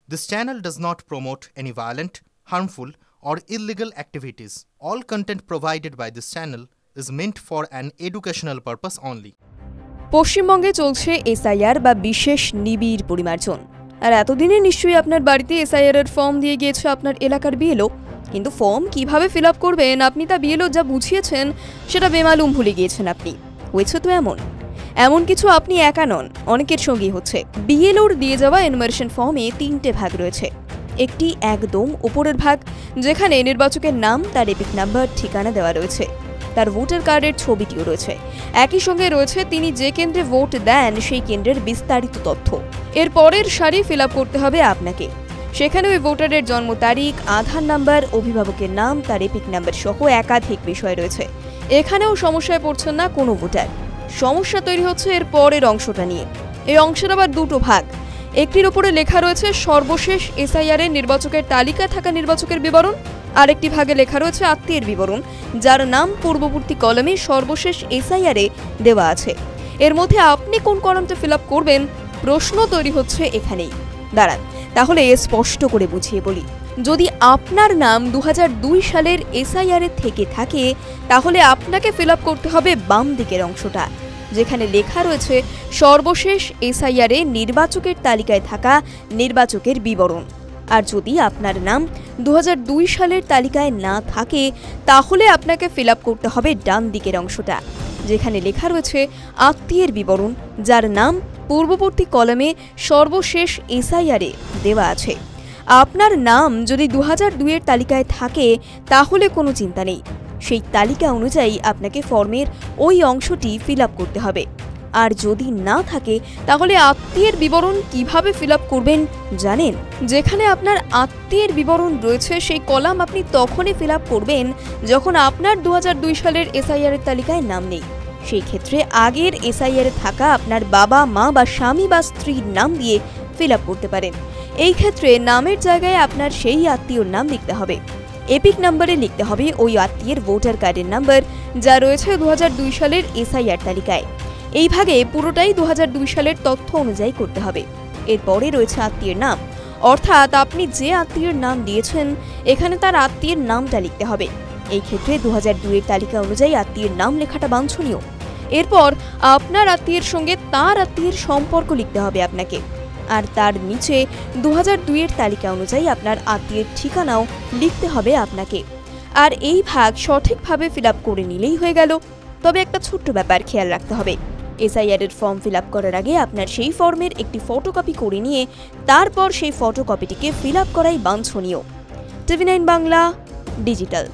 This channel does not promote any violent, harmful, or illegal activities. All content provided by this channel is meant for an educational purpose only. পশ্চিমবঙ্গে চলছে SIR বা বিশেষ নিবিড় পরিমার্জন। আর এতদিনে নিশ্চয়ই আপনার বাড়িতে এসআইআর এর ফর্ম দিয়ে গিয়েছে আপনার এলাকার বিএলও, কিন্তু ফর্ম কিভাবে ফিল আপ করবেন আপনি তা বিএলও যা বুঝিয়েছেন সেটা বেমালুম ভুলে গিয়েছেন আপনি। হয়েছে তো এমন কিছু আপনি একা নন, অনেকের সঙ্গেই হচ্ছে। বিএলওর দিয়ে যাওয়া এনুমারেশন ফর্মে 3টে ভাগ রয়েছে। একটি একদম উপরের ভাগ, যেখানে নির্বাচকের নাম, তার এপিক নাম্বার, ঠিকানা দেওয়া রয়েছে, তার ভোটার কার্ডের ছবিটিও রয়েছে। একই সঙ্গে রয়েছে তিনি যে কেন্দ্রে ভোট দেন সেই কেন্দ্রের বিস্তারিত তথ্য। এর পরের সারি ফিল আপ করতে হবে আপনাকে। সেখানে ওই ভোটারের জন্ম তারিখ, আধার নাম্বার, অভিভাবকের নাম, তার এপিক নাম্বার সহ একাধিক বিষয় রয়েছে। এখানেও সমস্যায় পড়ছেন না কোনো ভোটার। সমস্যা তৈরি হচ্ছে এর পরের অংশটা নিয়ে। এই অংশের আবার দুটো ভাগ। একটির উপরে লেখা রয়েছে সর্বশেষ এসআইআর এর নির্বাচকের তালিকায় থাকা নির্বাচকের বিবরণ, আরেকটি ভাগে লেখা রয়েছে আত্মীয়ের বিবরণ, যার নাম পূর্ববর্তী কলামে সর্বশেষ এসআইআর এ দেওয়া আছে। এর মধ্যে আপনি কোন কলামটা ফিল আপ করবেন, প্রশ্ন তৈরি হচ্ছে এখানেই। দাঁড়ান, তাহলে স্পষ্ট করে বুঝিয়ে বলি। যদি আপনার নাম 2002 সালের এসআইআর এ থেকে থাকে, তাহলে আপনাকে ফিল আপ করতে হবে বাম দিকের অংশটা, যেখানে লেখা রয়েছে সর্বশেষ এসআইআর এ নির্বাচকের তালিকায় থাকা নির্বাচকের বিবরণ। আর যদি আপনার নাম 2002 সালের তালিকায় না থাকে, তাহলে আপনাকে ফিল আপ করতে হবে ডান দিকের অংশটা, যেখানে লেখা রয়েছে আত্মীয়ের বিবরণ, যার নাম পূর্ববর্তী কলামে সর্বশেষ এসআইআর এ দেওয়া আছে। আপনার নাম যদি 2002 এর তালিকায় থাকে, তাহলে কোনো চিন্তা নেই, সেই তালিকা অনুযায়ী আপনাকে ফর্মের ওই অংশটি ফিল আপ করতে হবে। আর যদি না থাকে, তাহলে আত্মীয়ের বিবরণ কিভাবে ফিল আপ করবেন জানেন? যেখানে আপনার আত্মীয়ের বিবরণ রয়েছে সেই কলাম আপনি তখনই ফিল আপ করবেন যখন আপনার 2002 সালের এসআইআর এর তালিকায় নাম নেই। সেই ক্ষেত্রে আগের এসআইআর এ থাকা আপনার বাবা, মা বা স্বামী বা স্ত্রীর নাম দিয়ে ফিল আপ করতে পারেন। এই ক্ষেত্রে নামের জায়গায় আপনার সেই আত্মীয়র নাম লিখতে হবে। এপিক নাম্বারে লিখতে হবে ওই আত্মীয়ের ভোটার কার্ডের নাম্বার, যা রয়েছে 2002 সালের এসআইআর তালিকায়। এই ভাগে পুরোটাই 2002 সালের তথ্য অনুযায়ী করতে হবে। এরপরে রয়েছে আত্মীয়ের নাম, অর্থাৎ আপনি যে আত্মীয়ের নাম দিয়েছেন এখানে তার আত্মীয়ের নামটা লিখতে হবে। এই ক্ষেত্রে 2002 এর তালিকা অনুযায়ী আত্মীয়ের নাম লেখাটা বাঞ্ছনীয়। এরপর আপনার আত্মীয়ের সঙ্গে তার আত্মীয়ের সম্পর্ক লিখতে হবে আপনাকে, আর তার নিচে 2002 এর তালিকা অনুযায়ী আপনার আত্মীয়ের ঠিকানাও লিখতে হবে আপনাকে। আর এই ভাগ সঠিকভাবে ফিল আপ করে নিলেই হয়ে গেল। তবে একটা ছোট্ট ব্যাপার খেয়াল রাখতে হবে, এসআইআর এর ফর্ম ফিল আপ করার আগে আপনার সেই ফর্মের একটি ফটোকপি করে নিয়ে তারপর সেই ফটোকপিটিকে ফিল আপ করাই বাঞ্ছনীয়। TV9 Bangla digital.